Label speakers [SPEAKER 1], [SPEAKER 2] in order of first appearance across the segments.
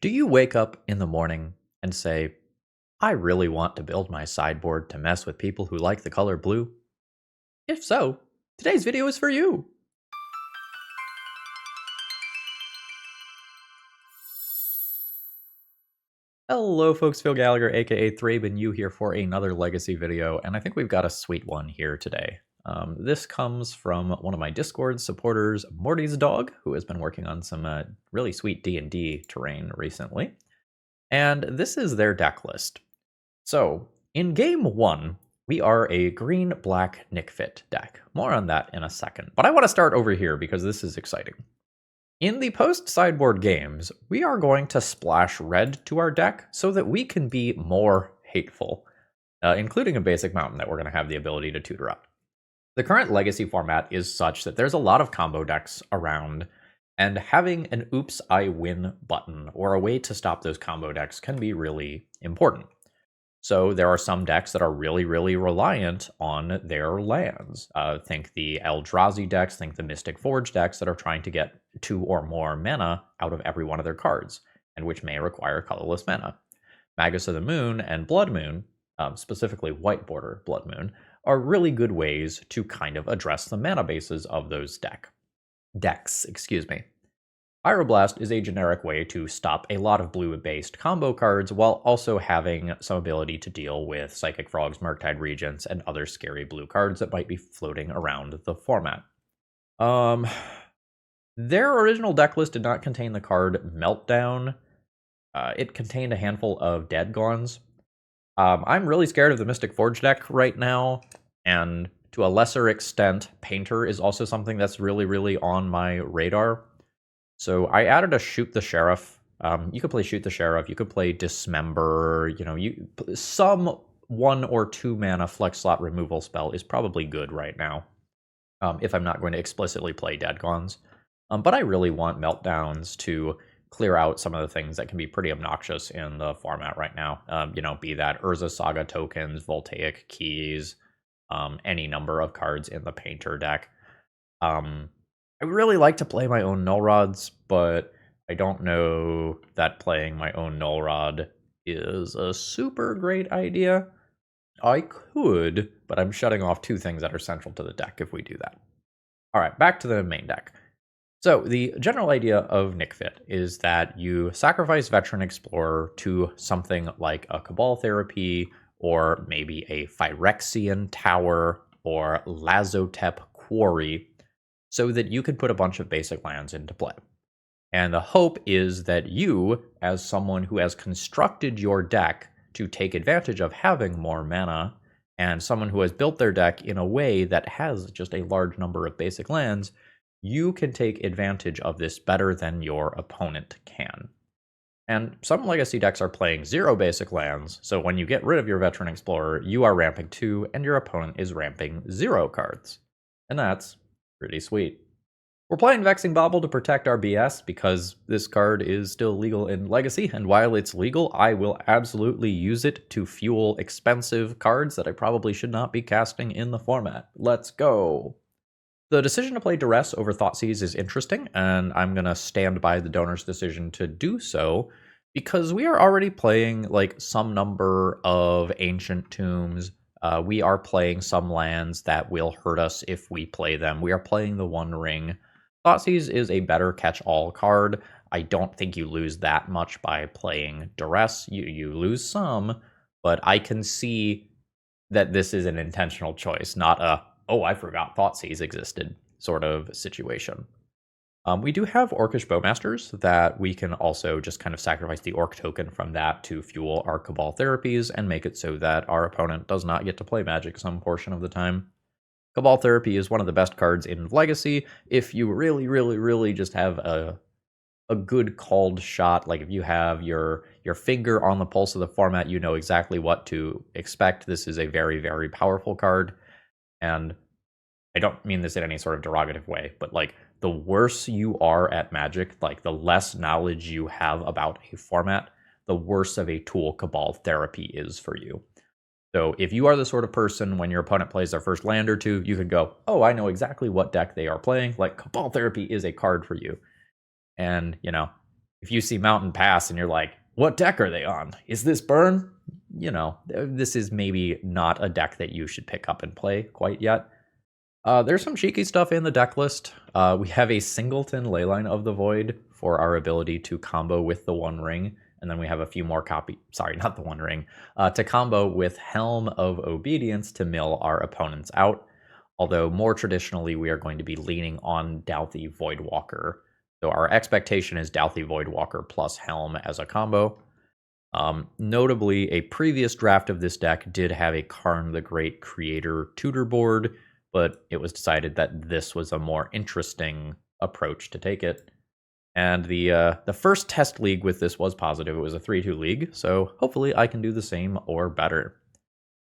[SPEAKER 1] Do you wake up in the morning and say, I really want to build my sideboard to mess with people who like the color blue? If so, today's video is for you! Hello folks, Phil Gallagher aka ThrabenU here for another Legacy video, and I think we've got a sweet one here today. This comes from one of my Discord supporters, Morty's dog, who has been working on some really sweet D&D terrain recently. And this is their deck list. So, in game 1, we are a green-black Nic Fit deck. More on that in a second. But I want to start over here because this is exciting. In the post-sideboard games, we are going to splash red to our deck so that we can be more hateful, including a basic mountain that we're going to have the ability to tutor up. The current Legacy format is such that there's a lot of combo decks around, and having an oops, I win button or a way to stop those combo decks can be really important. So there are some decks that are really, really reliant on their lands. Think the Eldrazi decks, think the Mystic Forge decks that are trying to get 2 or more mana out of every one of their cards, and which may require colorless mana. Magus of the Moon and Blood Moon, specifically White Border Blood Moon, are really good ways to kind of address the mana bases of those decks. Pyroblast is a generic way to stop a lot of blue-based combo cards while also having some ability to deal with Psychic Frogs, Murktide Regents, and other scary blue cards that might be floating around the format. Their original deck list did not contain the card Meltdown. It contained a handful of Dead Gons. I'm really scared of the Mystic Forge deck right now, and to a lesser extent, Painter is also something that's really, really on my radar. So I added a Shoot the Sheriff. You could play Shoot the Sheriff. You could play Dismember. Some 1 or 2 mana flex slot removal spell is probably good right now, if I'm not going to explicitly play Dead Gons. But I really want Meltdowns to clear out some of the things that can be pretty obnoxious in the format right now. Be that Urza Saga tokens, Voltaic Keys, any number of cards in the Painter deck. I would really like to play my own Null Rods, but I don't know that playing my own Null Rod is a super great idea. I could, but I'm shutting off 2 things that are central to the deck if we do that. Alright, back to the main deck. So, the general idea of Nic Fit is that you sacrifice Veteran Explorer to something like a Cabal Therapy, or maybe a Phyrexian Tower, or Lazotep Quarry, so that you can put a bunch of basic lands into play. And the hope is that you, as someone who has constructed your deck to take advantage of having more mana, and someone who has built their deck in a way that has just a large number of basic lands, you can take advantage of this better than your opponent can. And some Legacy decks are playing 0 basic lands, so when you get rid of your Veteran Explorer, you are ramping 2, and your opponent is ramping 0 cards. And that's pretty sweet. We're playing Vexing Bauble to protect our BS because this card is still legal in Legacy, and while it's legal, I will absolutely use it to fuel expensive cards that I probably should not be casting in the format. Let's go! The decision to play Duress over Thoughtseize is interesting, and I'm going to stand by the donor's decision to do so, because we are already playing some number of Ancient Tombs. We are playing some lands that will hurt us if we play them. We are playing the One Ring. Thoughtseize is a better catch-all card. I don't think you lose that much by playing Duress. You lose some, but I can see that this is an intentional choice, not a, oh, I forgot Thoughtseize existed sort of situation. We do have Orcish Bowmasters that we can also just kind of sacrifice the Orc token from that to fuel our Cabal Therapies and make it so that our opponent does not get to play Magic some portion of the time. Cabal Therapy is one of the best cards in Legacy if you really, really, really just have a good called shot. Like if you have your finger on the pulse of the format, you know exactly what to expect. This is a very, very powerful card, and I don't mean this in any sort of derogative way, but the worse you are at Magic, the less knowledge you have about a format, the worse of a tool Cabal Therapy is for you. So if you are the sort of person when your opponent plays their first land or 2, you could go, oh, I know exactly what deck they are playing. Cabal Therapy is a card for you. And, if you see Mountain Pass and you're like, what deck are they on? Is this burn? You know, this is maybe not a deck that you should pick up and play quite yet. There's some cheeky stuff in the deck list. We have a singleton Leyline of the Void for our ability to combo with the One Ring, and then we have a few more sorry, not the One Ring, to combo with Helm of Obedience to mill our opponents out. Although more traditionally, we are going to be leaning on Douthie Voidwalker. So our expectation is Douthie Voidwalker plus Helm as a combo. Notably, a previous draft of this deck did have a Karn the Great Creator tutor board, but it was decided that this was a more interesting approach to take it. And the first test league with this was positive. It was a 3-2 league, so hopefully I can do the same or better.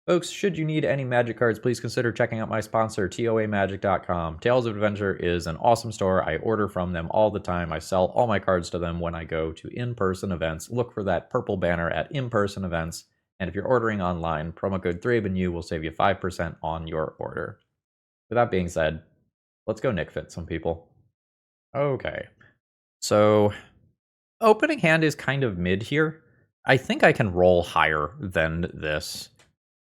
[SPEAKER 1] Folks, should you need any Magic cards, please consider checking out my sponsor, TOAMagic.com. Tales of Adventure is an awesome store. I order from them all the time. I sell all my cards to them when I go to in-person events. Look for that purple banner at in-person events. And if you're ordering online, promo code ThrabenU will save you 5% on your order. With that being said, let's go Nic Fit some people. Okay. So, opening hand is kind of mid here. I think I can roll higher than this.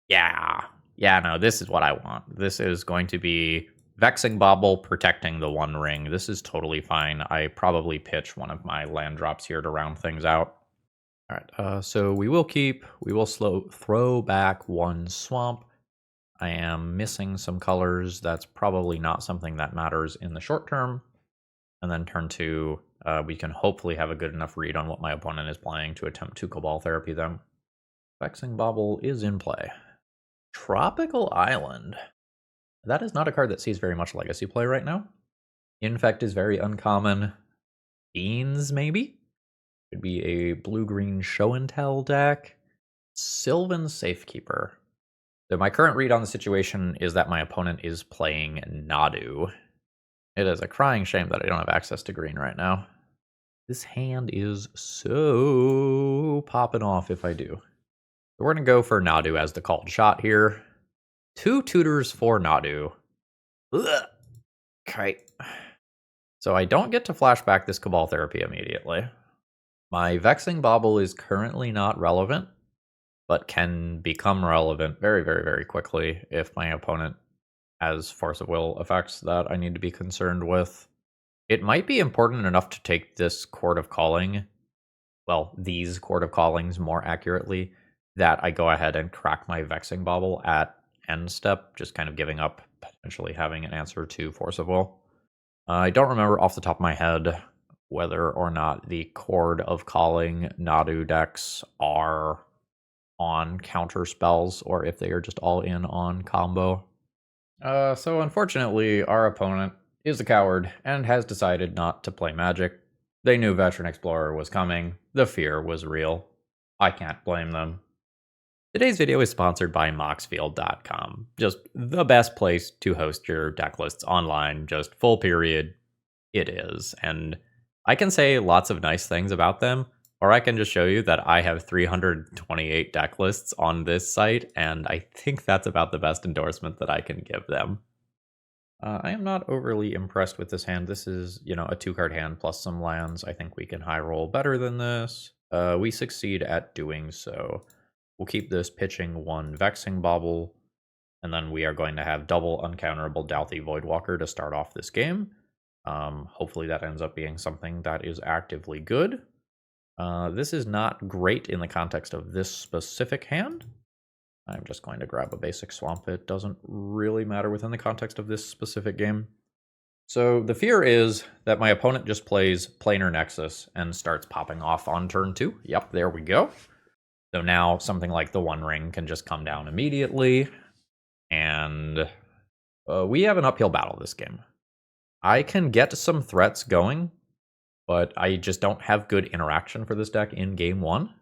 [SPEAKER 1] Yeah, no, this is what I want. This is going to be Vexing Bauble protecting the One Ring. This is totally fine. I probably pitch one of my land drops here to round things out. All right, so we will throw back one Swamp. I am missing some colors. That's probably not something that matters in the short term. And then turn 2, we can hopefully have a good enough read on what my opponent is playing to attempt to Cabal therapy them. Vexing Bauble is in play. Tropical Island. That is not a card that sees very much legacy play right now. Infect is very uncommon. Beans, maybe? Could be a blue-green show and tell deck. Sylvan Safekeeper. So my current read on the situation is that my opponent is playing Nadu. It is a crying shame that I don't have access to green right now. This hand is so popping off if I do. We're going to go for Nadu as the called shot here. 2 tutors for Nadu. Ugh. Okay. So I don't get to flashback this Cabal therapy immediately. My Vexing Bauble is currently not relevant, but can become relevant very, very, very quickly if my opponent has Force of Will effects that I need to be concerned with. It might be important enough to take this Court of Calling, well, these Court of Callings more accurately, that I go ahead and crack my Vexing Bauble at end step, just kind of giving up potentially having an answer to Force of Will. I don't remember off the top of my head whether or not the Court of Calling Nadu decks are on counter spells or if they are just all in on combo. So unfortunately, our opponent is a coward and has decided not to play Magic. They knew Veteran Explorer was coming. The fear was real. I can't blame them. Today's video is sponsored by Moxfield.com. Just the best place to host your deck lists online, just full period. It is. And I can say lots of nice things about them, or I can just show you that I have 328 deck lists on this site, and I think that's about the best endorsement that I can give them. I am not overly impressed with this hand. This is, a 2-card hand plus some lands. I think we can high roll better than this. We succeed at doing so. We'll keep this pitching 1 Vexing Bauble, and then we are going to have double uncounterable Douthie Voidwalker to start off this game. Hopefully that ends up being something that is actively good. This is not great in the context of this specific hand. I'm just going to grab a basic Swamp. It doesn't really matter within the context of this specific game. So the fear is that my opponent just plays Planar Nexus and starts popping off on turn 2. Yep, there we go. So now something like the One Ring can just come down immediately. And we have an uphill battle this game. I can get some threats going, but I just don't have good interaction for this deck in game 1.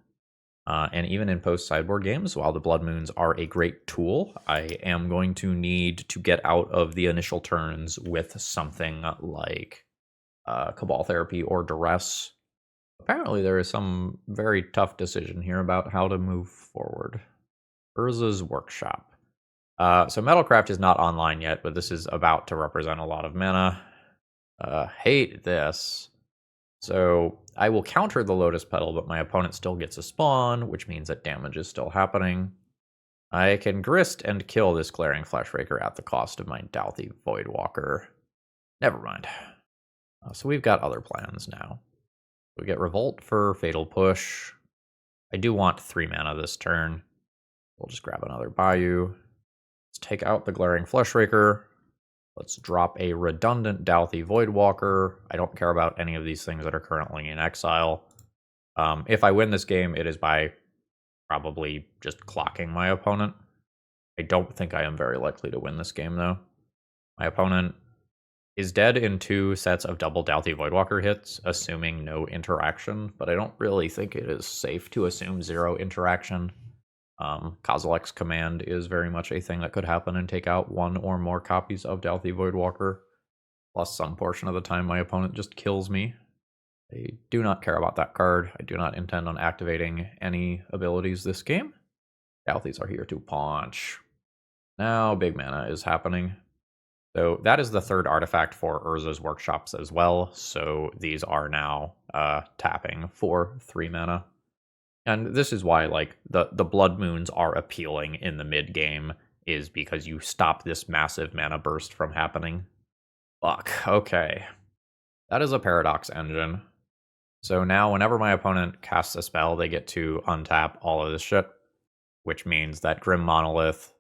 [SPEAKER 1] And even in post-sideboard games, while the Blood Moons are a great tool, I am going to need to get out of the initial turns with something like Cabal Therapy or Duress. Apparently there is some very tough decision here about how to move forward. Urza's Workshop. So Metalcraft is not online yet, but this is about to represent a lot of mana. Hate this. So I will counter the Lotus Petal, but my opponent still gets a spawn, which means that damage is still happening. I can Grist and kill this Glaring Fleshraker at the cost of my Dauthi Voidwalker. Never mind. So we've got other plans now. We get Revolt for Fatal Push. I do want 3 mana this turn. We'll just grab another Bayou. Let's take out the Glaring Fleshraker. Let's drop a redundant Dauthi Voidwalker. I don't care about any of these things that are currently in exile. If I win this game, it is by probably just clocking my opponent. I don't think I am very likely to win this game, though. My opponent is dead in 2 sets of double Dauthi Voidwalker hits, assuming no interaction, but I don't really think it is safe to assume 0 interaction. Kozilek's command is very much a thing that could happen and take out 1 or more copies of Dauthi Voidwalker. Plus, some portion of the time, my opponent just kills me. I do not care about that card. I do not intend on activating any abilities this game. Dauthis are here to punch. Now, big mana is happening. So that is the 3rd artifact for Urza's Workshops as well. So these are now tapping for 3 mana. And this is why, like, the Blood Moons are appealing in the mid game, is because you stop this massive mana burst from happening. Fuck, okay. That is a Paradox Engine. So now whenever my opponent casts a spell, they get to untap all of this shit, which means that Grim Monolith,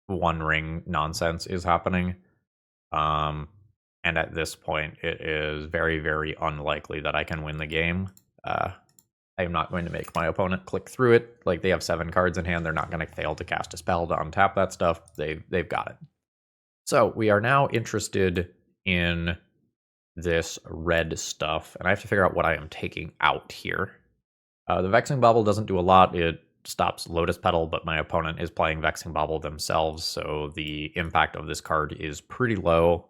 [SPEAKER 1] One Ring nonsense is happening. And at this point, it is very, very unlikely that I can win the game. I am not going to make my opponent click through it. Like, they have 7 cards in hand. They're not going to fail to cast a spell to untap that stuff. They've got it. So we are now interested in this red stuff, and I have to figure out what I am taking out here. The Vexing Bauble doesn't do a lot. It stops Lotus Petal, but my opponent is playing Vexing Bauble themselves, so the impact of this card is pretty low.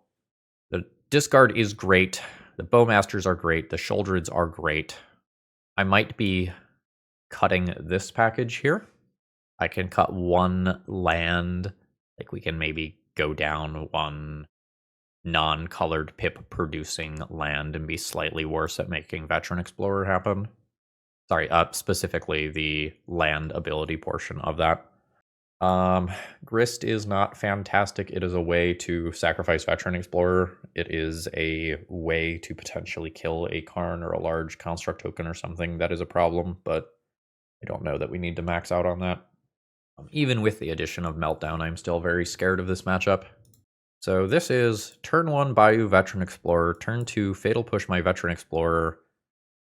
[SPEAKER 1] The discard is great. The Bowmasters are great. The Sheoldreds are great. I might be cutting this package here. I can cut 1 land. Like, we can maybe go down 1 non-colored pip producing land and be slightly worse at making Veteran Explorer happen. Sorry, specifically the land ability portion of that. Grist is not fantastic. It is a way to sacrifice Veteran Explorer. It is a way to potentially kill a Karn or a large construct token or something. That is a problem, but I don't know that we need to max out on that. Even with the addition of Meltdown, I'm still very scared of this matchup. So this is turn 1 Bayou Veteran Explorer, turn 2 Fatal Push my Veteran Explorer,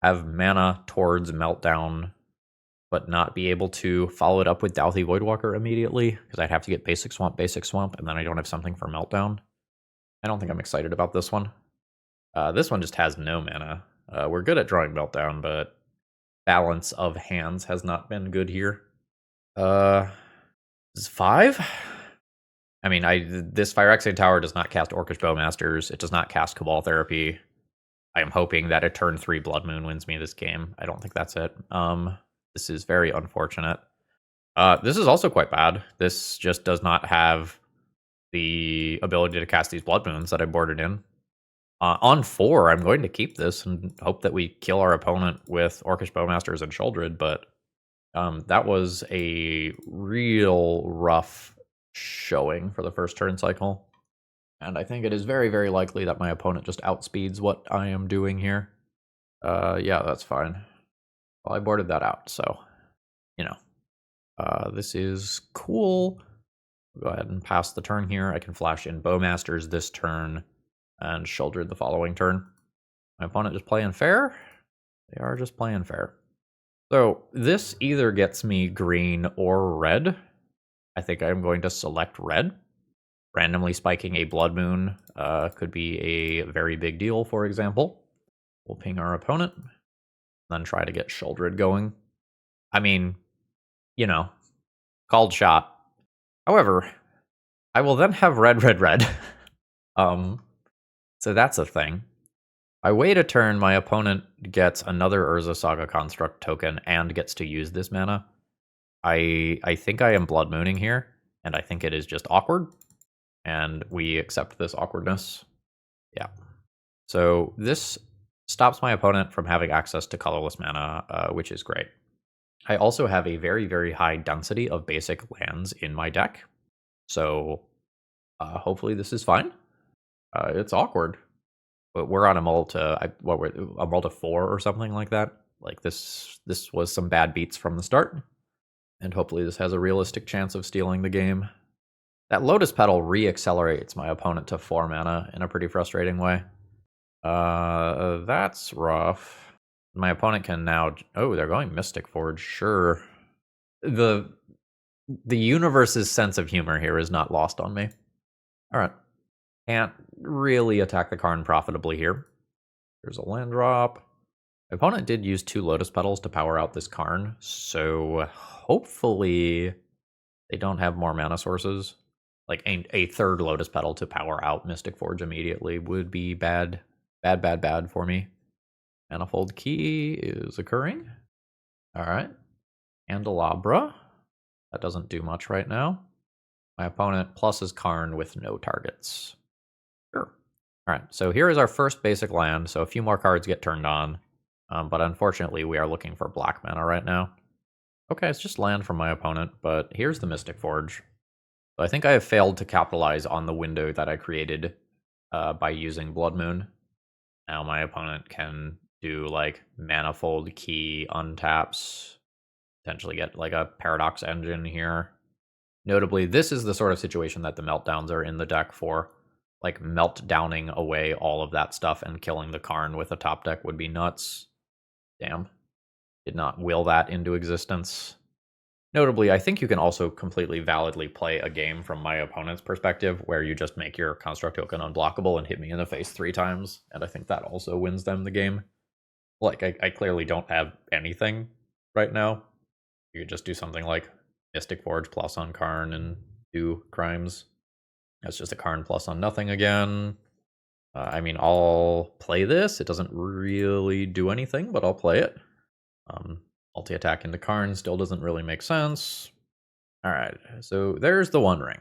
[SPEAKER 1] have mana towards Meltdown, but not be able to follow it up with Dauthi Voidwalker immediately, because I'd have to get Basic Swamp, and then I don't have something for Meltdown. I don't think I'm excited about this one. This one just has no mana. We're good at drawing Meltdown, but balance of hands has not been good here. This is 5? I mean, this Phyrexian Tower does not cast Orcish Bowmasters. It does not cast Cabal Therapy. I am hoping that a turn 3 Blood Moon wins me this game. I don't think that's it. This is very unfortunate. This is also quite bad. This just does not have the ability to cast these Blood Moons that I boarded in. On 4, I'm going to keep this and hope that we kill our opponent with Orcish Bowmasters and Sheoldred, but that was a real rough showing for the first turn cycle. And I think it is very, very likely that my opponent just outspeeds what I am doing here. Yeah, that's fine. Well, I boarded that out, so, you know. This is cool. Go ahead and pass the turn here. I can flash in Bowmasters this turn and Sheoldred the following turn. My opponent just playing fair? They are just playing fair. So this either gets me green or red. I think I'm going to select red. Randomly spiking a Blood Moon could be a very big deal, for example. We'll ping our opponent, then try to get Sheoldred going. I mean, you know, called shot. However, I will then have red, red, red. So that's a thing. I wait a turn, my opponent gets another Urza Saga Construct token and gets to use this mana. I think I am Blood Mooning here, and I think it is just awkward. And we accept this awkwardness. Yeah. So this Stops my opponent from having access to colorless mana, which is great. I also have a very, very high density of basic lands in my deck, so hopefully this is fine. It's awkward, but we're on a mull to a mull to 4 or something like that. Like this was some bad beats from the start, and hopefully this has a realistic chance of stealing the game. That Lotus Petal re-accelerates my opponent to 4 mana in a pretty frustrating way. That's rough. My opponent can now... Oh, they're going Mystic Forge, sure. The universe's sense of humor here is not lost on me. Alright. Can't really attack the Karn profitably here. There's a land drop. My opponent did use 2 Lotus Petals to power out this Karn, so hopefully they don't have more mana sources. Like a third Lotus Petal to power out Mystic Forge immediately would be bad. Bad for me. Manifold Key is occurring. Alright. Candelabra. That doesn't do much right now. My opponent pluses Karn with no targets. Sure. Alright, so here is our first basic land, so a few more cards get turned on. But unfortunately, we are looking for black mana right now. Okay, it's just land from my opponent, but here's the Mystic Forge. So I think I have failed to capitalize on the window that I created by using Blood Moon. Now my opponent can do like Manifold Key untaps, potentially get like a Paradox Engine here. Notably, this is the sort of situation that the Meltdowns are in the deck for. Like meltdowning away all of that stuff and killing the Karn with a top deck would be nuts. Damn. Did not will that into existence. Notably, I think you can also completely validly play a game from my opponent's perspective where you just make your construct token unblockable and hit me in the face 3 times, and I think that also wins them the game. Like, I clearly don't have anything right now. You could just do something like Mystic Forge plus on Karn and do crimes. That's just a Karn plus on nothing again. I mean, I'll play this. It doesn't really do anything, but I'll play it. Multi-attack into Karn still doesn't really make sense. Alright, so there's the One Ring.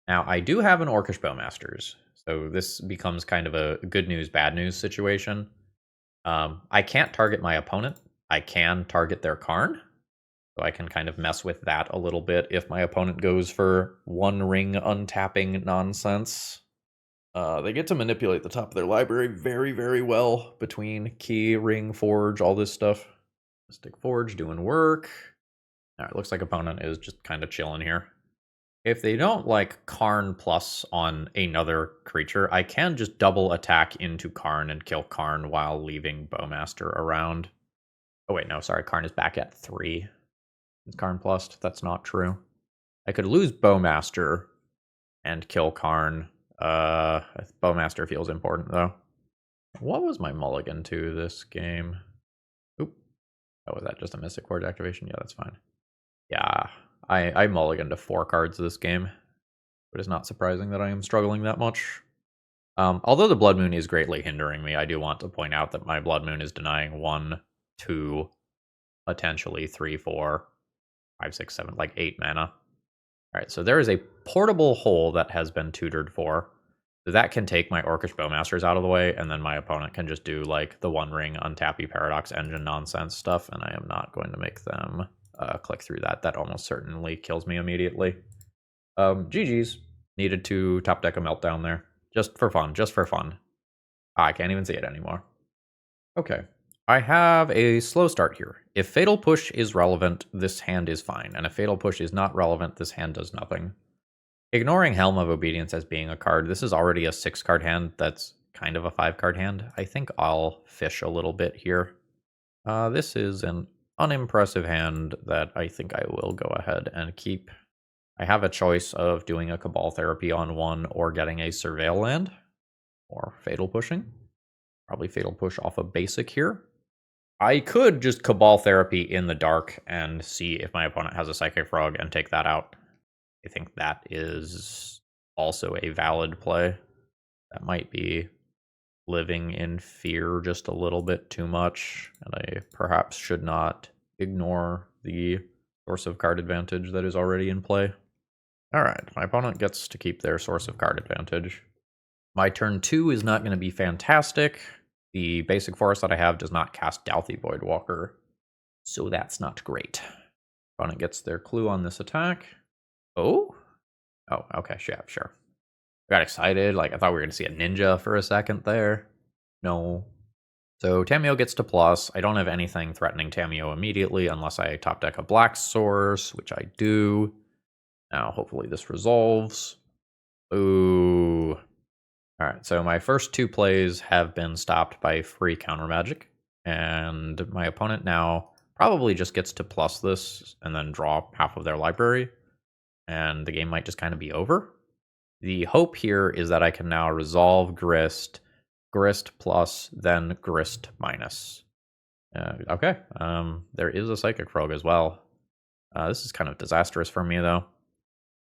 [SPEAKER 1] Now, I do have an Orcish Bowmasters, so this becomes kind of a good news, bad news situation. I can't target my opponent. I can target their Karn, so I can kind of mess with that a little bit if my opponent goes for One Ring untapping nonsense. They get to manipulate the top of their library very, very well between Key, Ring, Forge, all this stuff. Mystic Forge doing work. Alright, looks like opponent is just kind of chilling here. If they don't like Karn plus on another creature, I can just double attack into Karn and kill Karn while leaving Bowmaster around. Oh wait, no, sorry, Karn is back at 3. It's Karn plussed, that's not true. I could lose Bowmaster and kill Karn. Bowmaster feels important though. What was my mulligan to this game? Oop. Oh, was that just a Mystic Forge activation? Yeah, that's fine. Yeah, I mulliganed to 4 cards this game. But it's not surprising that I am struggling that much. Although the Blood Moon is greatly hindering me, I do want to point out that my Blood Moon is denying 1, 2, potentially 3, 4, 5, 6, 7, like 8 mana. Alright, so there is a portable hole that has been tutored for. So that can take my Orcish Bowmasters out of the way, and then my opponent can just do like the One Ring, untappy Paradox Engine nonsense stuff, and I am not going to make them click through that. That almost certainly kills me immediately. GG's. Needed to top deck a Meltdown there. Just for fun, just for fun. I can't even see it anymore. Okay. I have a slow start here. If Fatal Push is relevant, this hand is fine. And if Fatal Push is not relevant, this hand does nothing. Ignoring Helm of Obedience as being a card, this is already a 6-card hand that's kind of a 5-card hand. I think I'll fish a little bit here. This is an unimpressive hand that I think I will go ahead and keep. I have a choice of doing a Cabal Therapy on 1 or getting a Surveil land, or Fatal Pushing. Probably Fatal Push off a basic here. I could just Cabal Therapy in the dark and see if my opponent has a Psychic Frog and take that out. I think that is also a valid play. That might be living in fear just a little bit too much, and I perhaps should not ignore the source of card advantage that is already in play. Alright, my opponent gets to keep their source of card advantage. My turn 2 is not going to be fantastic. The basic forest that I have does not cast Dalthy Voidwalker, so that's not great. Opponent gets their clue on this attack. Oh? Oh, okay, sure. I got excited, like I thought we were going to see a ninja for a second there. No. So Tamiyo gets to plus. I don't have anything threatening Tamiyo immediately unless I top deck a black source, which I do. Now, hopefully this resolves. Ooh. Alright, so my first 2 plays have been stopped by free counter magic, and my opponent now probably just gets to plus this and then draw half of their library, and the game might just kind of be over. The hope here is that I can now resolve Grist, Grist plus, then Grist minus. Okay, there is a Psychic Frog as well. This is kind of disastrous for me, though,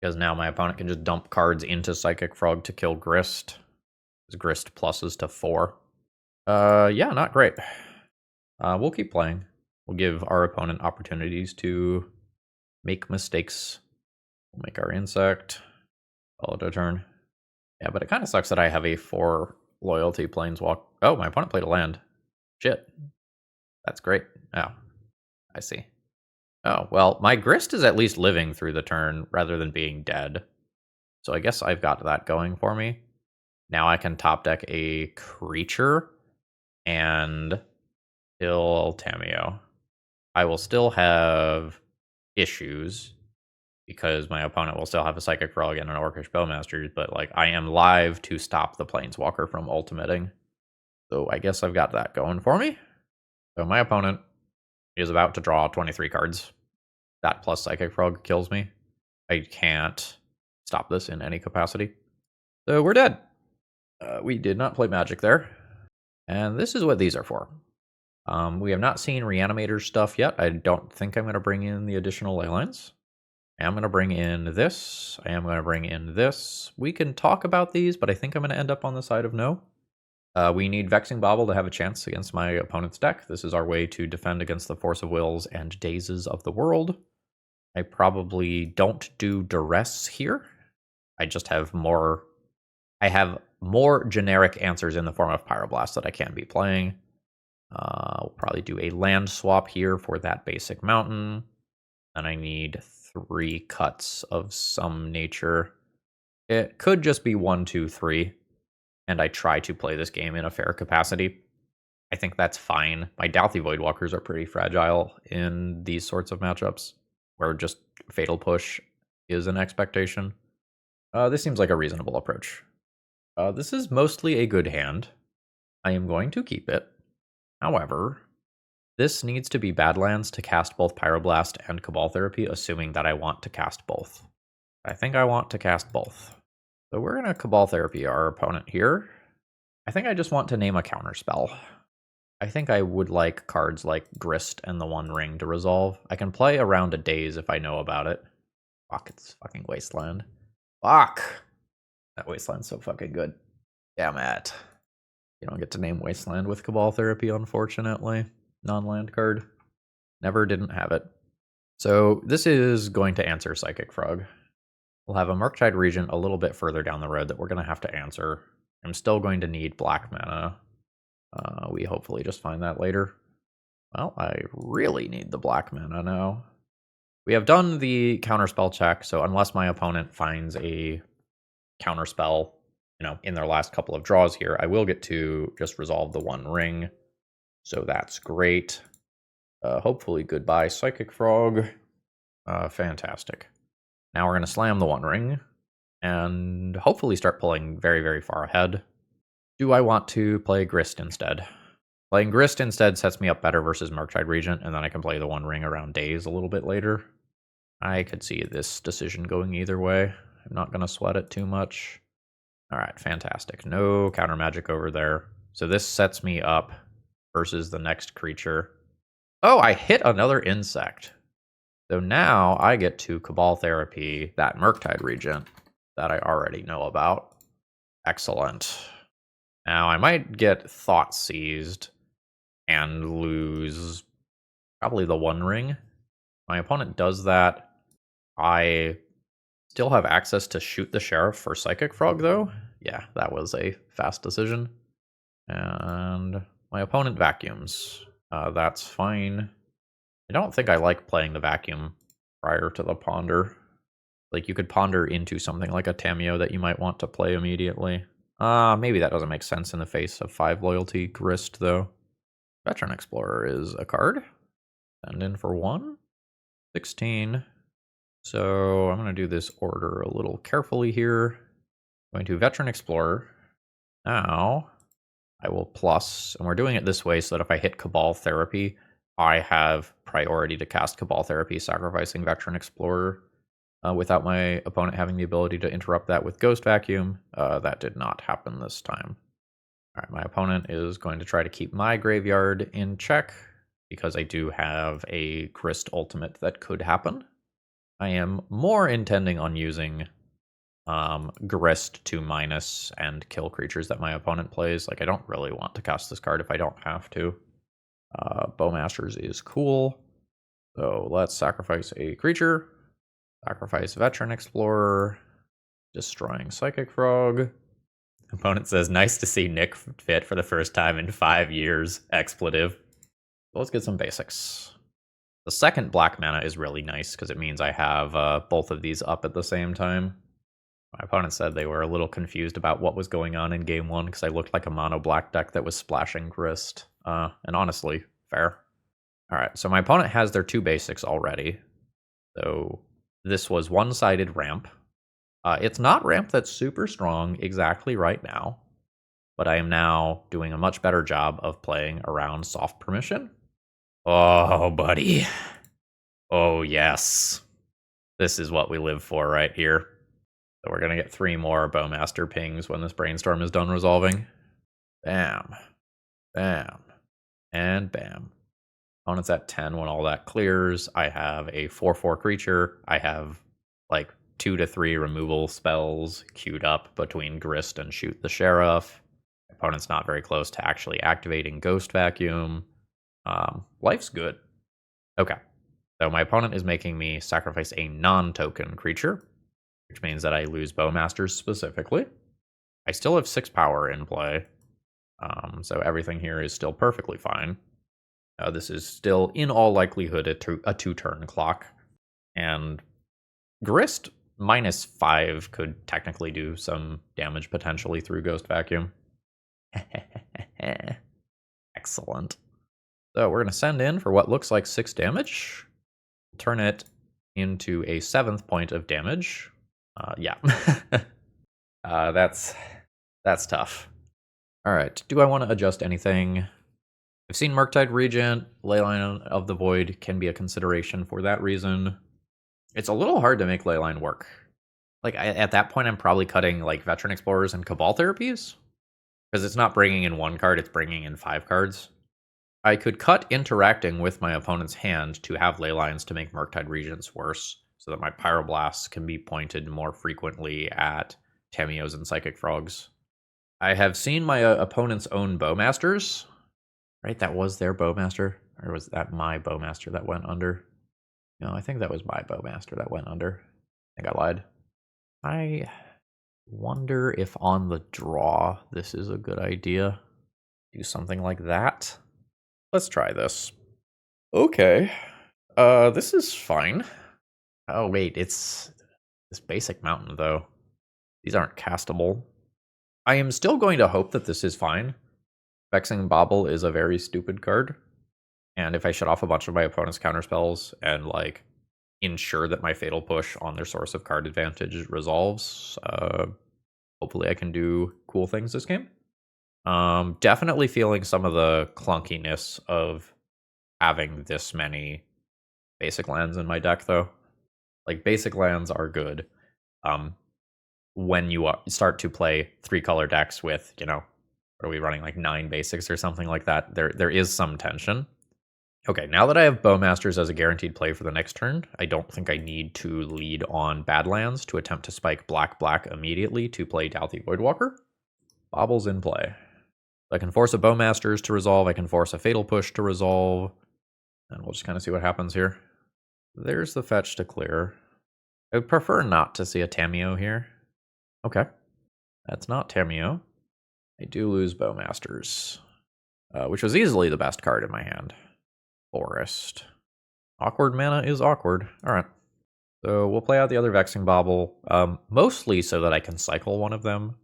[SPEAKER 1] because now my opponent can just dump cards into Psychic Frog to kill Grist. Grist pluses to 4. Yeah, not great. We'll keep playing. We'll give our opponent opportunities to make mistakes. We'll make our insect. Call it a turn. Yeah, but it kind of sucks that I have a 4 loyalty planeswalk. Oh, my opponent played a land. Shit. That's great. Oh, I see. Oh, well, my Grist is at least living through the turn rather than being dead. So I guess I've got that going for me. Now I can top deck a creature and kill Tamiyo. I will still have issues because my opponent will still have a Psychic Frog and an Orcish Bowmaster, but like I am live to stop the Planeswalker from ultimating. So I guess I've got that going for me. So my opponent is about to draw 23 cards. That plus Psychic Frog kills me. I can't stop this in any capacity. So we're dead. We did not play Magic there. And this is what these are for. We have not seen Reanimator stuff yet. I don't think I'm going to bring in the additional ley lines. I am going to bring in this. I am going to bring in this. We can talk about these, but I think I'm going to end up on the side of no. We need Vexing Bauble to have a chance against my opponent's deck. This is our way to defend against the Force of Wills and Dazes of the world. I probably don't do Duress here. I just have more... I have more generic answers in the form of Pyroblast that I can be playing. We'll probably do a land swap here for that basic mountain. And I need 3 cuts of some nature. It could just be 1, 2, 3. And I try to play this game in a fair capacity. I think that's fine. My Dalthy Voidwalkers are pretty fragile in these sorts of matchups, where just Fatal Push is an expectation. This seems like a reasonable approach. This is mostly a good hand. I am going to keep it. However, this needs to be Badlands to cast both Pyroblast and Cabal Therapy, assuming that I want to cast both. I think I want to cast both. So we're going to Cabal Therapy our opponent here. I think I just want to name a counterspell. I think I would like cards like Grist and the One Ring to resolve. I can play around a Daze if I know about it. Fuck, it's fucking Wasteland. Fuck! That Wasteland's so fucking good. Damn it. You don't get to name Wasteland with Cabal Therapy, unfortunately. Non-land card. Never didn't have it. So this is going to answer Psychic Frog. We'll have a Murktide Regent a little bit further down the road that we're going to have to answer. I'm still going to need black mana. We hopefully just find that later. Well, I really need the black mana now. We have done the counterspell check, so unless my opponent finds a counterspell, in their last couple of draws here, I will get to just resolve the One Ring. So that's great. Hopefully goodbye Psychic Frog. Fantastic. Now we're going to slam the One Ring and hopefully start pulling very, very far ahead. Do I want to play Grist instead? Playing Grist instead sets me up better versus Murktide Regent, and then I can play the One Ring around Daze a little bit later. I could see this decision going either way. I'm not going to sweat it too much. All right, fantastic. No counter magic over there. So this sets me up versus the next creature. Oh, I hit another insect. So now I get to Cabal Therapy that Murktide Regent that I already know about. Excellent. Now I might get Thought Seized and lose probably the One Ring. My opponent does that. I still have access to shoot the Sheriff for Psychic Frog, though. Yeah, that was a fast decision. And my opponent vacuums. That's fine. I don't think I like playing the vacuum prior to the ponder. Like, you could ponder into something like a Tameo that you might want to play immediately. Maybe that doesn't make sense in the face of 5 loyalty Grist, though. Veteran Explorer is a card. Send in for 1. 16. So I'm going to do this order a little carefully here. Going to Veteran Explorer. Now, I will plus, and we're doing it this way so that if I hit Cabal Therapy, I have priority to cast Cabal Therapy, sacrificing Veteran Explorer without my opponent having the ability to interrupt that with Ghost Vacuum. That did not happen this time. All right, my opponent is going to try to keep my graveyard in check because I do have a Grist ultimate that could happen. I am more intending on using Grist to minus and kill creatures that my opponent plays. Like, I don't really want to cast this card if I don't have to. Bowmasters is cool. So let's sacrifice a creature. Sacrifice Veteran Explorer. Destroying Psychic Frog. Opponent says, nice to see Nic Fit for the first time in 5 years. Expletive. Let's get some basics. The second black mana is really nice because it means I have both of these up at the same time. My opponent said they were a little confused about what was going on in game 1 because I looked like a mono black deck that was splashing Grist. And honestly, fair. Alright, so my opponent has their 2 basics already. So this was one-sided ramp. It's not ramp that's super strong exactly right now, but I am now doing a much better job of playing around soft permission. Oh, buddy. Oh, yes. This is what we live for right here. So we're going to get 3 more Bowmaster pings when this brainstorm is done resolving. Bam. Bam. And bam. Opponent's at 10 when all that clears. I have a 4/4 creature. I have like 2 to 3 removal spells queued up between Grist and Shoot the Sheriff. Opponent's not very close to actually activating Ghost Vacuum. Life's good. Okay. So my opponent is making me sacrifice a non-token creature, which means that I lose Bowmasters specifically. I still have 6 power in play, so everything here is still perfectly fine. This is still, in all likelihood, a 2-turn clock, and Grist -5 could technically do some damage potentially through Ghost Vacuum. Excellent. So we're going to send in for what looks like 6 damage. Turn it into a 7th point of damage. Yeah. That's tough. All right. Do I want to adjust anything? I've seen Murktide Regent. Leyline of the Void can be a consideration for that reason. It's a little hard to make Leyline work. Like, at that point, I'm probably cutting like Veteran Explorers and Cabal Therapies. Because it's not bringing in 1 card, it's bringing in 5 cards. I could cut interacting with my opponent's hand to have Leylines to make Murktide Regents worse, so that my Pyroblasts can be pointed more frequently at Tameos and Psychic Frogs. I have seen my opponent's own Bowmasters. Right, that was their Bowmaster? Or was that my Bowmaster that went under? No, I think that was my Bowmaster that went under. I think I lied. I wonder if on the draw this is a good idea. Do something like that. Let's try this. Okay. This is fine. Oh, wait, it's this basic mountain, though. These aren't castable. I am still going to hope that this is fine. Vexing Bauble is a very stupid card. And if I shut off a bunch of my opponent's counterspells and, like, ensure that my Fatal Push on their source of card advantage resolves, hopefully I can do cool things this game. Definitely feeling some of the clunkiness of having this many basic lands in my deck, though. Like, basic lands are good. When you start to play 3-color decks with, you know, what are we running, like 9 basics or something like that, there is some tension. Okay, now that I have Bowmasters as a guaranteed play for the next turn, I don't think I need to lead on Badlands to attempt to spike black immediately to play Dalthy Voidwalker. Bauble's in play. I can force a Bowmasters to resolve, I can force a Fatal Push to resolve, and we'll just kind of see what happens here. There's the fetch to clear. I would prefer not to see a Tameo here. Okay. That's not Tameo. I do lose Bowmasters, which was easily the best card in my hand. Forest. Awkward mana is awkward. All right. So we'll play out the other Vexing Bauble, mostly so that I can cycle one of them.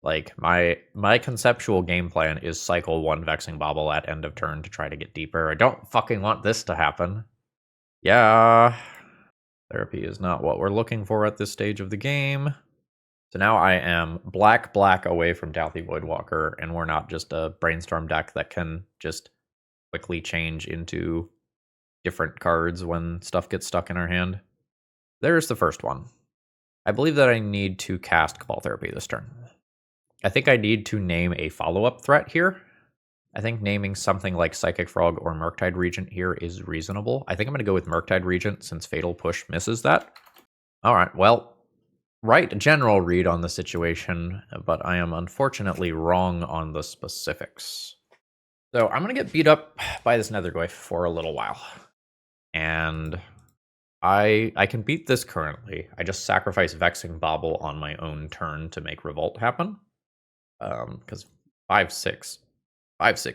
[SPEAKER 1] Like, my conceptual game plan is cycle one Vexing Bauble at end of turn to try to get deeper. I don't fucking want this to happen. Yeah. Therapy is not what we're looking for at this stage of the game. So now I am black away from Douthie Voidwalker, and we're not just a Brainstorm deck that can just quickly change into different cards when stuff gets stuck in our hand. There's the first one. I believe that I need to cast Cabal Therapy this turn. I think I need to name a follow-up threat here. I think naming something like Psychic Frog or Murktide Regent here is reasonable. I think I'm going to go with Murktide Regent since Fatal Push misses that. All right, well, right general read on the situation, but I am unfortunately wrong on the specifics. So I'm going to get beat up by this Netherglyph for a little while. And I can beat this currently. I just sacrifice Vexing Bauble on my own turn to make Revolt happen. Because 5/6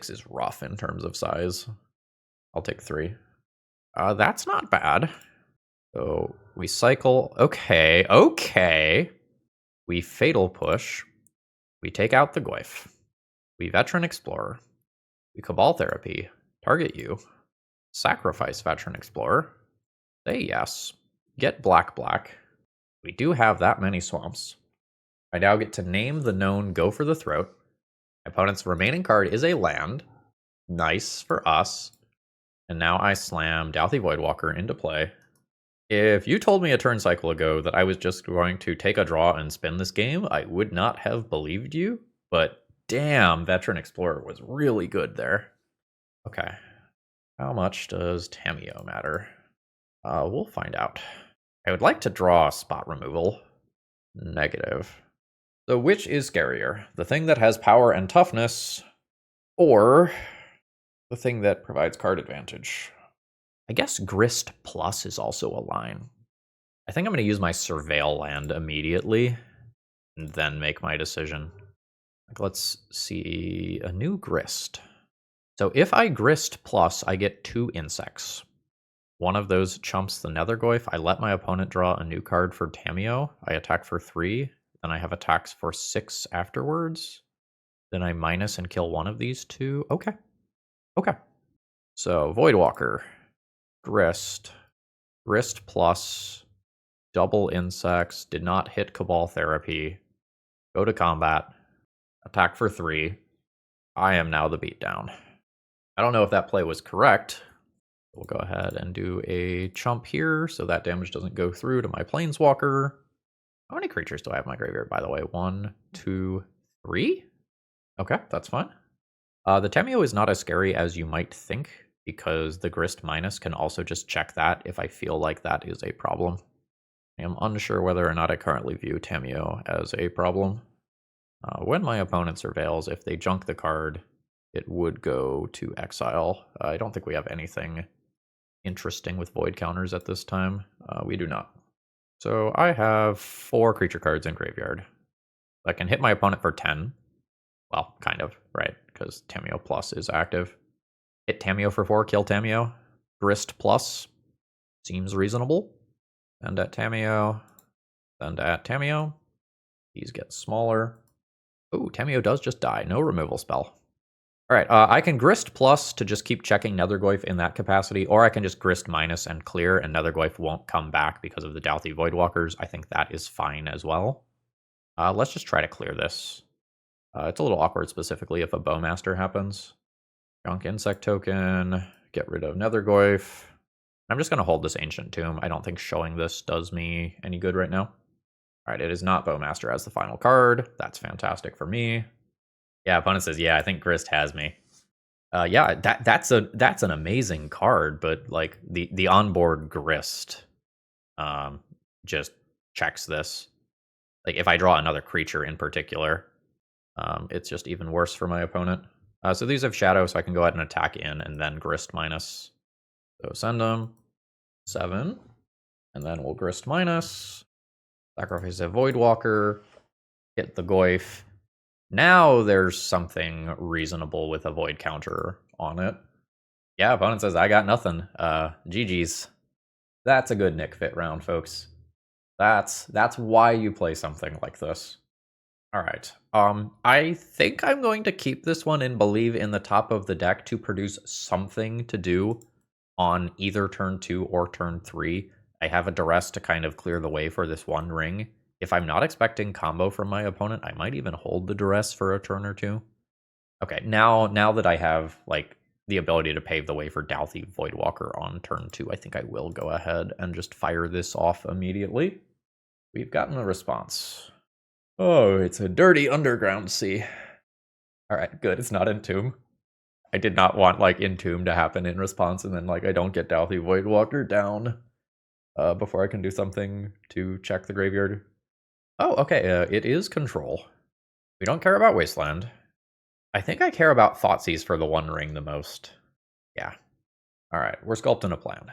[SPEAKER 1] is rough in terms of size. I'll take 3. That's not bad. So we cycle. Okay. We Fatal Push. We take out the Glyph. We Veteran Explorer. We Cabal Therapy. Target you. Sacrifice Veteran Explorer. Say yes. Get black. We do have that many swamps. I now get to name the known Go for the Throat. My opponent's remaining card is a land. Nice for us. And now I slam Douthie Voidwalker into play. If you told me a turn cycle ago that I was just going to take a draw and spin this game, I would not have believed you. But damn, Veteran Explorer was really good there. Okay. How much does Tamiyo matter? We'll find out. I would like to draw spot removal. Negative. So which is scarier? The thing that has power and toughness, or the thing that provides card advantage? I guess Grist Plus is also a line. I think I'm going to use my Surveil land immediately, and then make my decision. Like, let's see a new Grist. So if I Grist Plus, I get 2 insects. One of those chumps the Netherglyph. I let my opponent draw a new card for Tamiyo. I attack for 3. Then I have attacks for 6 afterwards. Then I minus and kill one of these 2. Okay. So Voidwalker, Grist Plus, double insects, did not hit Cabal Therapy. Go to combat, attack for 3. I am now the beatdown. I don't know if that play was correct. We'll go ahead and do a chump here so that damage doesn't go through to my Planeswalker. How many creatures do I have in my graveyard, by the way? 1, 2, 3? Okay, that's fine. The Tamiyo is not as scary as you might think, because the Grist minus can also just check that if I feel like that is a problem. I am unsure whether or not I currently view Tamiyo as a problem. When my opponent surveils, if they junk the card, it would go to exile. I don't think we have anything interesting with void counters at this time. We do not. So I have 4 creature cards in graveyard. I can hit my opponent for 10. Well, kind of, right? Because Tamiyo Plus is active. Hit Tamiyo for 4, kill Tamiyo. Grist Plus seems reasonable. Send at Tamiyo. Send at Tamiyo. These get smaller. Oh, Tamiyo does just die. No removal spell. All right, I can Grist Plus to just keep checking Netherglyph in that capacity, or I can just Grist Minus and clear, and Netherglyph won't come back because of the Douthie Voidwalkers. I think that is fine as well. Let's just try to clear this. It's a little awkward, specifically if a Bowmaster happens. Junk Insect Token, get rid of Netherglyph. I'm just going to hold this Ancient Tomb. I don't think showing this does me any good right now. All right, it is not Bowmaster as the final card. That's fantastic for me. Yeah, opponent says, yeah, I think Grist has me. Yeah, that's an amazing card, but like the onboard Grist just checks this. Like if I draw another creature in particular, it's just even worse for my opponent. So these have Shadow, so I can go ahead and attack in and then Grist minus. So send them 7, and then we'll Grist minus. Sacrifice a Voidwalker, hit the Goyf, Now there's something reasonable with a void counter on it. Yeah, opponent says, I got nothing. GG's. That's a good Nic Fit round, folks. That's why you play something like this. All right. I think I'm going to keep this one and believe in the top of the deck to produce something to do on either turn 2 or turn 3. I have a duress to kind of clear the way for this one ring. If I'm not expecting combo from my opponent, I might even hold the duress for a turn or two. Okay, now that I have like the ability to pave the way for Douthie Voidwalker on turn 2, I think I will go ahead and just fire this off immediately. We've gotten a response. Oh, it's a dirty underground sea. Alright, good, it's not Entomb. I did not want like Entomb to happen in response, and then like I don't get Douthie Voidwalker down before I can do something to check the graveyard. Oh, okay, it is control. We don't care about Wasteland. I think I care about Thoughtseize for the one ring the most. Yeah. Alright, we're sculpting a plan.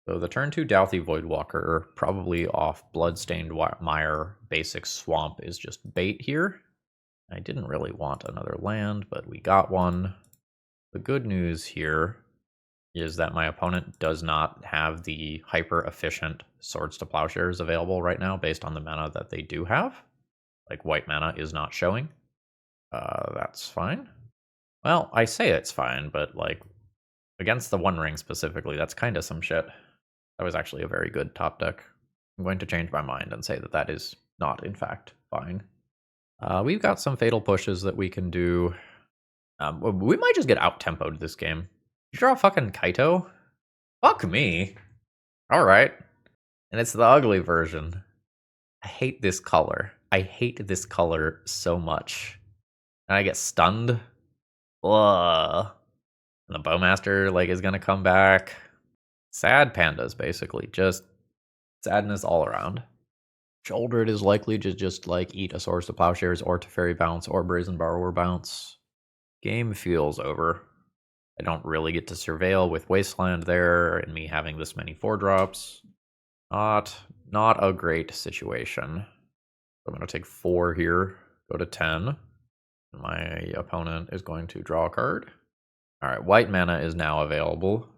[SPEAKER 1] So the turn 2 Douthie Voidwalker, probably off Bloodstained Mire Basic Swamp, is just bait here. I didn't really want another land, but we got one. The good news here is that my opponent does not have the hyper-efficient Swords to Plowshares available right now based on the mana that they do have. Like, white mana is not showing. That's fine. Well, I say it's fine, but, like, against the One Ring specifically, that's kind of some shit. That was actually a very good top deck. I'm going to change my mind and say that that is not, in fact, fine. We've got some Fatal Pushes that we can do. We might just get out-tempoed this game. Did you draw a fucking Kaito? Fuck me. Alright. And it's the ugly version. I hate this color. I hate this color so much. And I get stunned. Ugh. And the Bowmaster, like, is gonna come back. Sad pandas, basically. Just sadness all around. Shouldered is likely to just, like, eat a Swords to Plowshares or Teferi Bounce or Brazen Borrower Bounce. Game feels over. I don't really get to Surveil with Wasteland there, and me having this many 4-drops. Not a great situation. I'm going to take 4 here, go to 10. My opponent is going to draw a card. Alright, white mana is now available.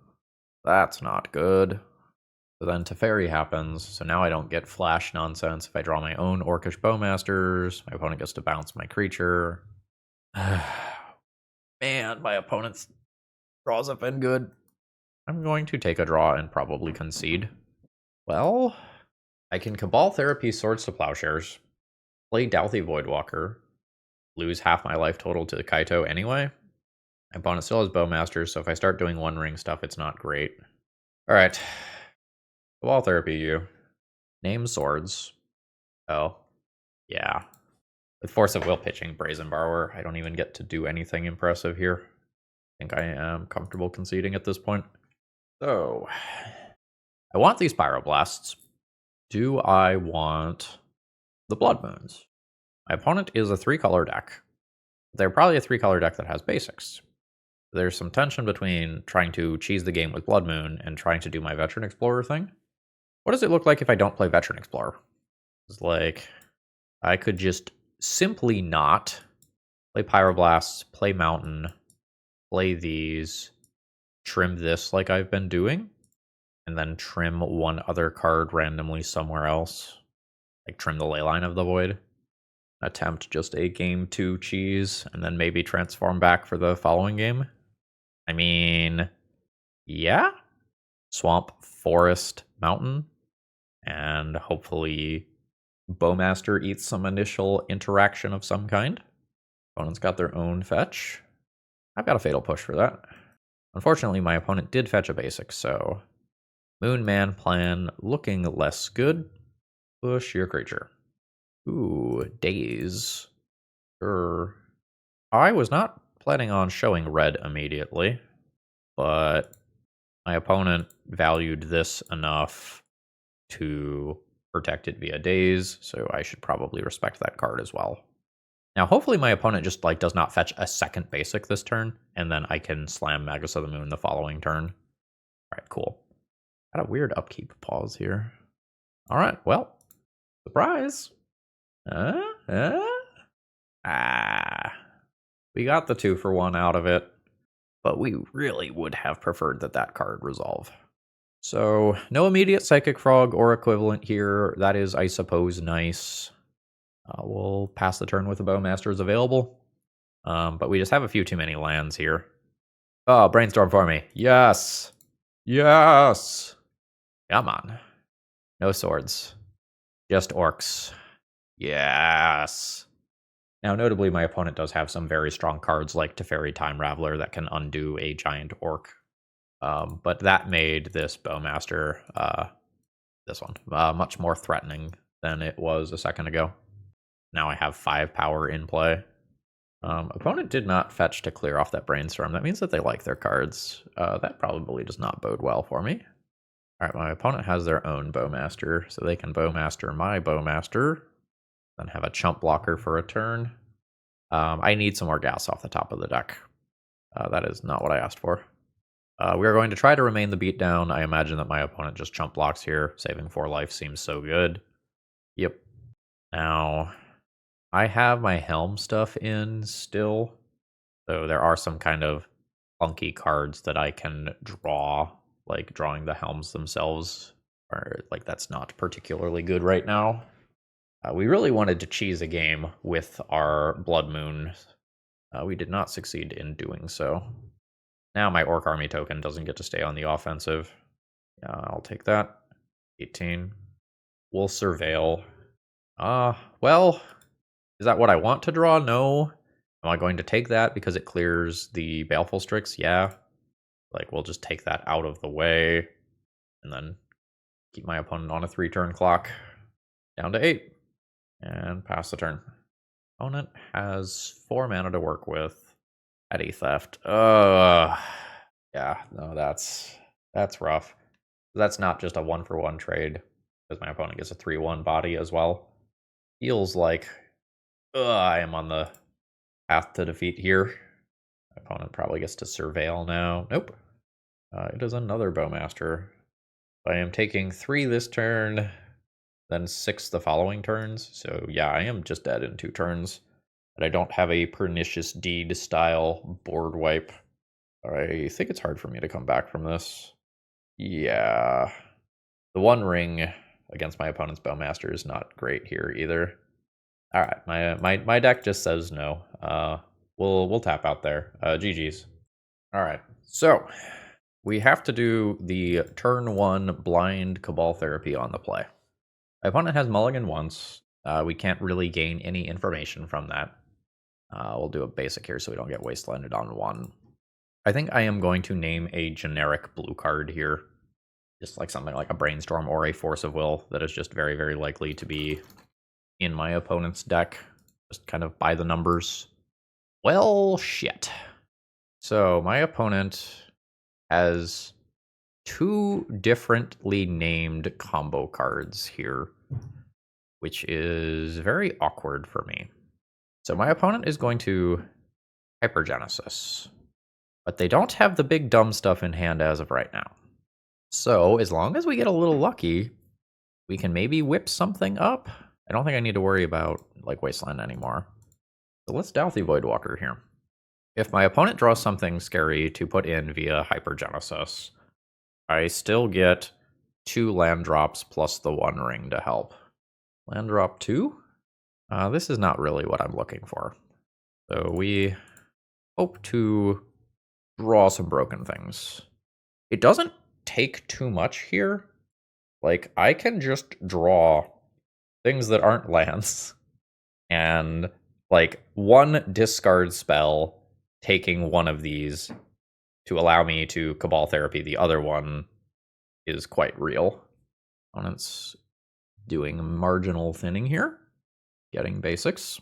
[SPEAKER 1] That's not good. So then Teferi happens, so now I don't get flash nonsense. If I draw my own Orcish Bowmasters, my opponent gets to bounce my creature. Man, my opponent's draws have been good. I'm going to take a draw and probably concede. Well, I can Cabal Therapy Swords to Plowshares, play Douthie Voidwalker, lose half my life total to the Kaito anyway. My opponent still has Bowmasters, so if I start doing One Ring stuff, it's not great. Alright. Cabal Therapy, you. Name Swords. Oh. Yeah. With Force of Will pitching Brazen Borrower, I don't even get to do anything impressive here. I think I am comfortable conceding at this point. So, I want these Pyroblasts. Do I want the Blood Moons? My opponent is a 3-color deck. They're probably a 3-color deck that has basics. There's some tension between trying to cheese the game with Blood Moon and trying to do my Veteran Explorer thing. What does it look like if I don't play Veteran Explorer? It's like, I could just simply not play Pyroblasts, play Mountain, play these, trim this like I've been doing, and then trim one other card randomly somewhere else. Like trim the Leyline of the Void. Attempt just a game 2 cheese, and then maybe transform back for the following game. I mean, yeah. Swamp, Forest, Mountain, and hopefully Bowmaster eats some initial interaction of some kind. Opponent's got their own fetch. I've got a Fatal Push for that. Unfortunately, my opponent did fetch a basic, so Moon Man plan looking less good. Push your creature. Ooh, Daze. Sure. I was not planning on showing red immediately, but my opponent valued this enough to protect it via Daze, so I should probably respect that card as well. Now, hopefully my opponent just like does not fetch a second basic this turn, and then I can slam Magus of the Moon the following turn. Alright, cool. Got a weird upkeep pause here. Alright, well, surprise! We got the 2-for-1 out of it, but we really would have preferred that card resolve. So, no immediate Psychic Frog or equivalent here. That is, I suppose, nice. We'll pass the turn with the Bowmaster is available. But we just have a few too many lands here. Oh, Brainstorm for me. Yes! Yes! Come on. No swords. Just orcs. Yes! Now, notably, my opponent does have some very strong cards like Teferi Time Raveler that can undo a giant orc. But that made this Bowmaster, this one, much more threatening than it was a second ago. Now I have 5 power in play. Opponent did not fetch to clear off that Brainstorm. That means that they like their cards. That probably does not bode well for me. Alright, my opponent has their own Bowmaster, so they can Bowmaster my Bowmaster, then have a chump blocker for a turn. I need some more gas off the top of the deck. That is not what I asked for. We are going to try to remain the beatdown. I imagine that my opponent just chump blocks here. Saving 4 life seems so good. Yep. Now, I have my Helm stuff in still. So there are some kind of funky cards that I can draw, like drawing the Helms themselves. Or like that's not particularly good right now. We really wanted to cheese a game with our Blood Moon. We did not succeed in doing so. Now my Orc Army token doesn't get to stay on the offensive. I'll take that. 18. We'll Surveil. Well, is that what I want to draw? No. Am I going to take that because it clears the Baleful Strix? Yeah. Like, we'll just take that out of the way. And then keep my opponent on a 3-turn clock. Down to 8. And pass the turn. Opponent has 4 mana to work with. Petty Theft. Yeah, no, that's rough. That's not just a 1-for-1 trade, because my opponent gets a 3-1 body as well. Feels like I am on the path to defeat here. My opponent probably gets to Surveil now. Nope. It is another Bowmaster. I am taking 3 this turn, then 6 the following turns. So yeah, I am just dead in 2 turns. But I don't have a Pernicious Deed style board wipe. I think it's hard for me to come back from this. Yeah. The 1 ring against my opponent's Bowmaster is not great here either. Alright, my deck just says no. We'll tap out there. GG's. Alright, so we have to do the turn 1 blind Cabal therapy on the play. My opponent has mulligan once. We can't really gain any information from that. We'll do a basic here so we don't get wastelanded on 1. I think I am going to name a generic blue card here. Just like something like a Brainstorm or a Force of Will that is just very, very likely to be in my opponent's deck. Just kind of by the numbers. Well, shit. So my opponent has 2 differently named combo cards here, which is very awkward for me. So my opponent is going to Hypergenesis, but they don't have the big dumb stuff in hand as of right now. So as long as we get a little lucky, we can maybe whip something up. I don't think I need to worry about like Wasteland anymore. So let's Douthie Voidwalker here. If my opponent draws something scary to put in via Hypergenesis, I still get 2 land drops plus the 1 ring to help. Land drop 2? This is not really what I'm looking for. So we hope to draw some broken things. It doesn't take too much here. Like, I can just draw things that aren't lands. And, like, 1 discard spell taking 1 of these to allow me to Cabal Therapy the other one is quite real. Opponent's doing marginal thinning here. Getting basics.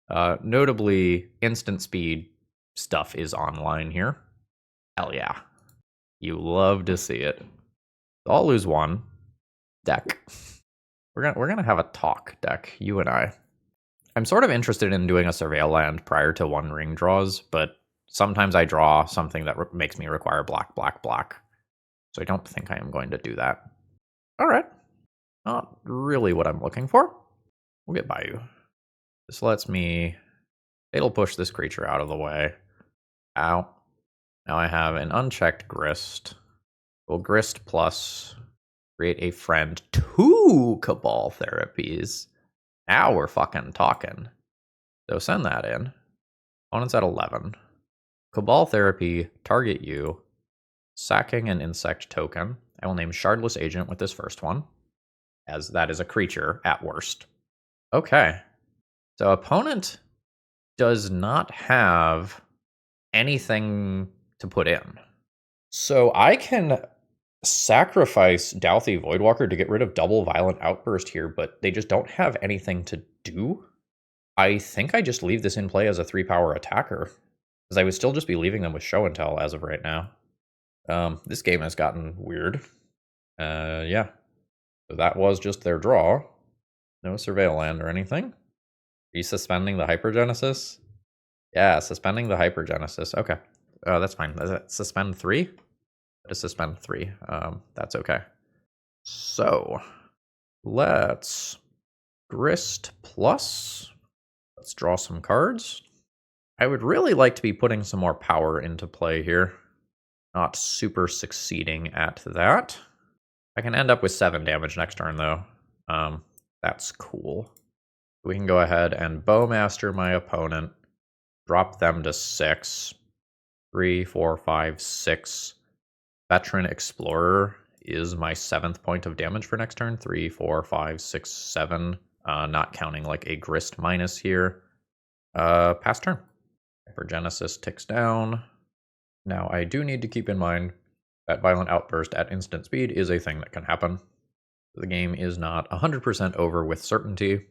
[SPEAKER 1] Notably, instant speed stuff is online here. Hell yeah. You love to see it. So I'll lose 1. Deck. We're gonna have a talk, deck, you and I. I'm sort of interested in doing a Surveil land prior to 1 ring draws, but sometimes I draw something that makes me require black, black, black. So I don't think I am going to do that. Alright. Not really what I'm looking for. We'll get by you. This lets me Fatal Push this creature out of the way. Ow. Now I have an unchecked Grist. We'll Grist plus create a friend. 2 Cabal therapies. Now we're fucking talking. So send that in. Opponent's at 11. Cabal therapy, target you. Sacking an insect token. I will name Shardless Agent with this first one, as that is a creature at worst. Okay. So opponent does not have anything to put in. So I can sacrifice Douthie Voidwalker to get rid of double Violent Outburst here, but they just don't have anything to do. I think I just leave this in play as a 3-power attacker, because I would still just be leaving them with Show and Tell as of right now. This game has gotten weird. Yeah. So that was just their draw. No Surveil Land or anything. Are you suspending the Hypergenesis? Yeah, suspending the Hypergenesis. Okay. That's fine. Is it suspend 3? That is suspend 3. That's okay. So, let's Grist plus. Let's draw some cards. I would really like to be putting some more power into play here. Not super succeeding at that. I can end up with 7 damage next turn, though. That's cool. We can go ahead and Bowmaster my opponent. Drop them to 6. 3, 4, 5, 6. Veteran Explorer is my 7th point of damage for next turn. 3, 4, 5, 6, 7. Not counting like a Grist minus here. Pass turn. Hypergenesis ticks down. Now, I do need to keep in mind that Violent Outburst at instant speed is a thing that can happen. The game is not 100% over with certainty.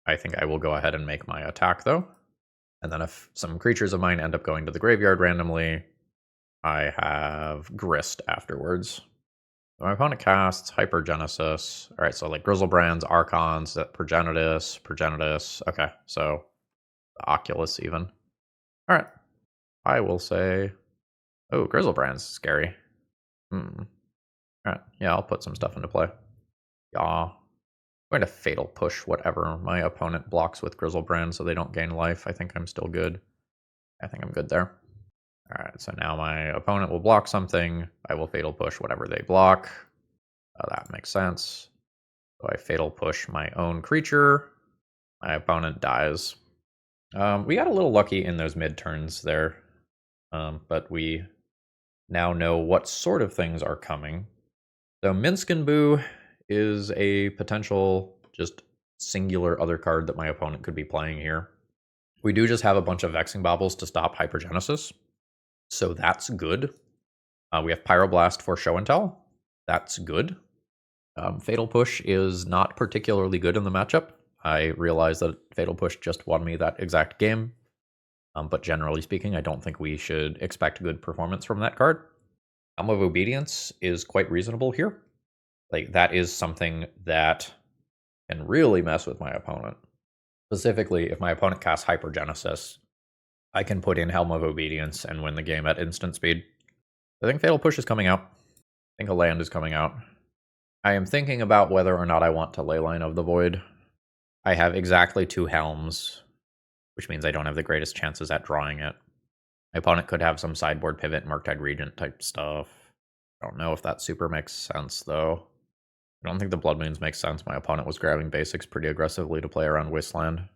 [SPEAKER 1] I think I will go ahead and make my attack, though. And then if some creatures of mine end up going to the graveyard randomly, I have Grist afterwards. So my opponent casts Hypergenesis. All right, so like Grizzlebrands, Archons, Progenitus. Okay, so the Oculus even. All right, I will say, oh, Grizzlebrand's scary. All right, yeah, I'll put some stuff into play. Yeah, I'm going to Fatal Push whatever my opponent blocks with Grizzlebrand so they don't gain life. I think I'm still good. I think I'm good there. All right, so now my opponent will block something. I will Fatal Push whatever they block. That makes sense. So I Fatal Push my own creature. My opponent dies. We got a little lucky in those mid-turns there, but we now know what sort of things are coming. So Minsk and Boo is a potential just singular other card that my opponent could be playing here. We do just have a bunch of Vexing Baubles to stop Hypergenesis, so that's good. We have Pyroblast for Show and Tell. That's good. Fatal Push is not particularly good in the matchup. I realize that Fatal Push just won me that exact game, but generally speaking, I don't think we should expect good performance from that card. Helm of Obedience is quite reasonable here. Like, that is something that can really mess with my opponent. Specifically, if my opponent casts Hypergenesis, I can put in Helm of Obedience and win the game at instant speed. I think Fatal Push is coming out. I think a land is coming out. I am thinking about whether or not I want to Leyline of the Void. I have exactly 2 Helms, which means I don't have the greatest chances at drawing it. My opponent could have some sideboard pivot, Murktide Regent type stuff. I don't know if that super makes sense, though. I don't think the Blood Moons make sense. My opponent was grabbing basics pretty aggressively to play around Wasteland. I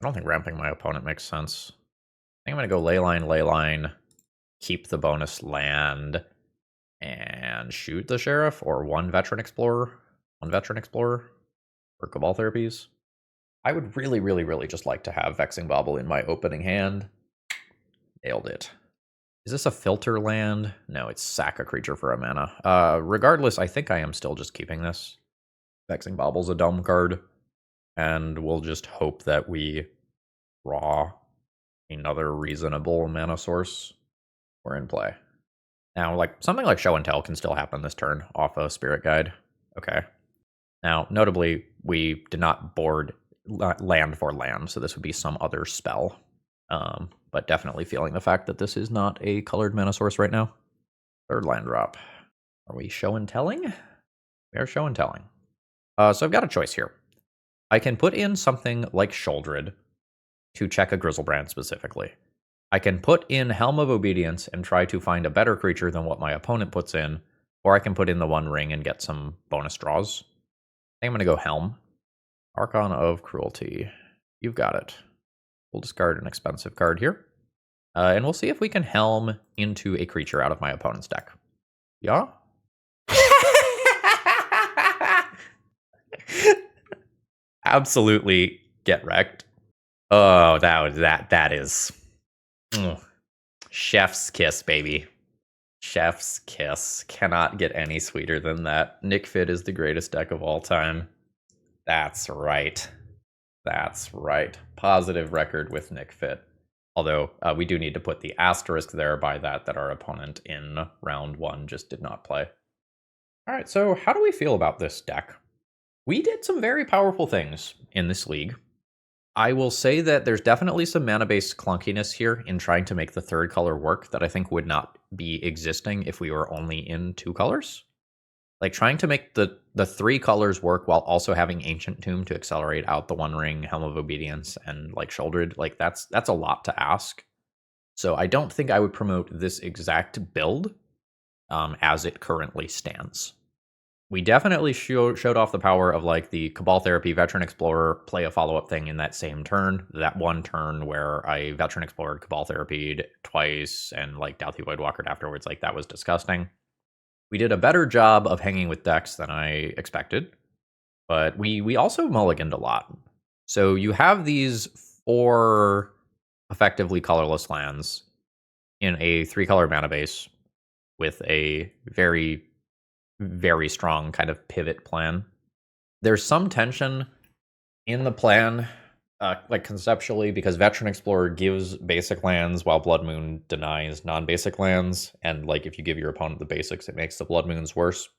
[SPEAKER 1] don't think ramping my opponent makes sense. I think I'm going to go Leyline, keep the bonus land, and shoot the Sheriff, or 1 Veteran Explorer. 1 Veteran Explorer for Cabal Therapies. I would really, really, really just like to have Vexing Bauble in my opening hand. Nailed it. Is this a filter land? No, it's sack a creature for a mana. Regardless, I think I am still just keeping this. Vexing Bauble's a dumb card, and we'll just hope that we draw another reasonable mana source. We're in play. Now, like something like Show and Tell can still happen this turn off a Spirit Guide. Okay. Now, notably, we did not board land for land, so this would be some other spell. But definitely feeling the fact that this is not a colored mana source right now. 3rd land drop. Are we Show and Telling? We are Show and Telling. So I've got a choice here. I can put in something like Sholdred to check a Grizzlebrand specifically. I can put in Helm of Obedience and try to find a better creature than what my opponent puts in, or I can put in the One Ring and get some bonus draws. I think I'm going to go Helm. Archon of Cruelty. You've got it. We'll discard an expensive card here. And we'll see if we can Helm into a creature out of my opponent's deck. Yeah? Absolutely get wrecked. Oh, that is... Chef's kiss, baby. Chef's kiss. Cannot get any sweeter than that. Nic Fit is the greatest deck of all time. That's right. That's right. Positive record with Nic Fit. Although we do need to put the asterisk there by that our opponent in round 1 just did not play. All right, so how do we feel about this deck? We did some very powerful things in this league. I will say that there's definitely some mana-based clunkiness here in trying to make the third color work that I think would not be existing if we were only in 2 colors. Like, trying to make the 3 colors work while also having Ancient Tomb to accelerate out the One Ring, Helm of Obedience, and, like, Shouldered, like, that's a lot to ask. So I don't think I would promote this exact build as it currently stands. We definitely showed off the power of, like, the Cabal Therapy, Veteran Explorer, play a follow-up thing in that same turn. That one turn where I Veteran Explored, Cabal Therapied twice, and, like, Douthie Voidwalkered afterwards. Like, that was disgusting. We did a better job of hanging with decks than I expected, but we also mulliganed a lot. So you have these 4 effectively colorless lands in a 3-color mana base with a very, very strong kind of pivot plan. There's some tension in the plan, like conceptually, because Veteran Explorer gives basic lands while Blood Moon denies non-basic lands, and like if you give your opponent the basics, it makes the Blood Moons worse.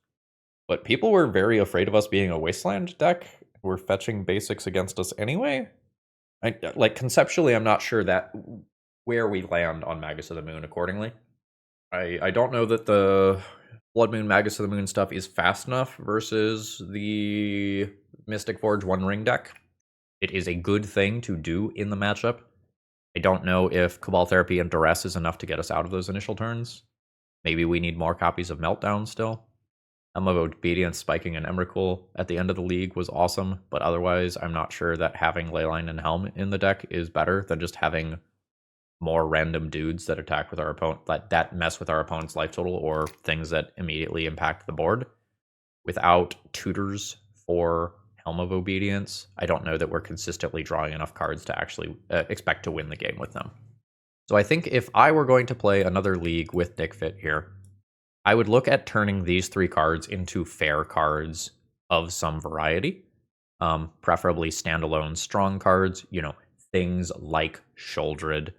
[SPEAKER 1] But people were very afraid of us being a Wasteland deck. We're fetching basics against us anyway. Like conceptually, I'm not sure that where we land on Magus of the Moon accordingly. I don't know that the Blood Moon, Magus of the Moon stuff is fast enough versus the Mystic Forge One Ring deck. It is a good thing to do in the matchup. I don't know if Cabal Therapy and Duress is enough to get us out of those initial turns. Maybe we need more copies of Meltdown still. Helm of Obedience spiking an Emrakul at the end of the league was awesome, but otherwise I'm not sure that having Leyline and Helm in the deck is better than just having more random dudes that attack with our opponent, that mess with our opponent's life total, or things that immediately impact the board. Without tutors for Helm of Obedience, I don't know that we're consistently drawing enough cards to actually expect to win the game with them. So I think if I were going to play another league with Nic Fit here, I would look at turning these 3 cards into fair cards of some variety, preferably standalone strong cards, things like Shouldered,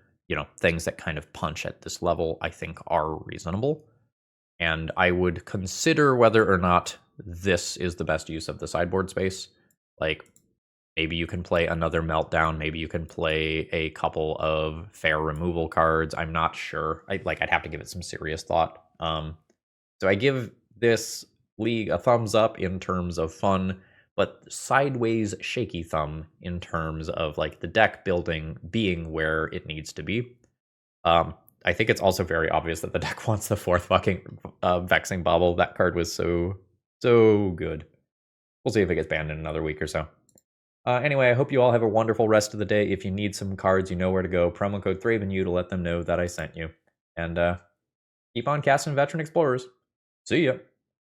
[SPEAKER 1] things that kind of punch at this level, I think are reasonable. And I would consider whether or not this is the best use of the sideboard space. Like, maybe you can play another Meltdown, maybe you can play a couple of fair removal cards. I'm not sure. I'd have to give it some serious thought. So I give this league a thumbs up in terms of fun, but sideways shaky thumb in terms of like the deck building being where it needs to be. I think it's also very obvious that the deck wants the 4th fucking Vexing Bauble. That card was so good. We'll see if it gets banned in another week or so. Anyway, I hope you all have a wonderful rest of the day. If you need some cards, you know where to go. Promo code ThrabenU to let them know that I sent you. And keep on casting Veteran Explorers. See ya.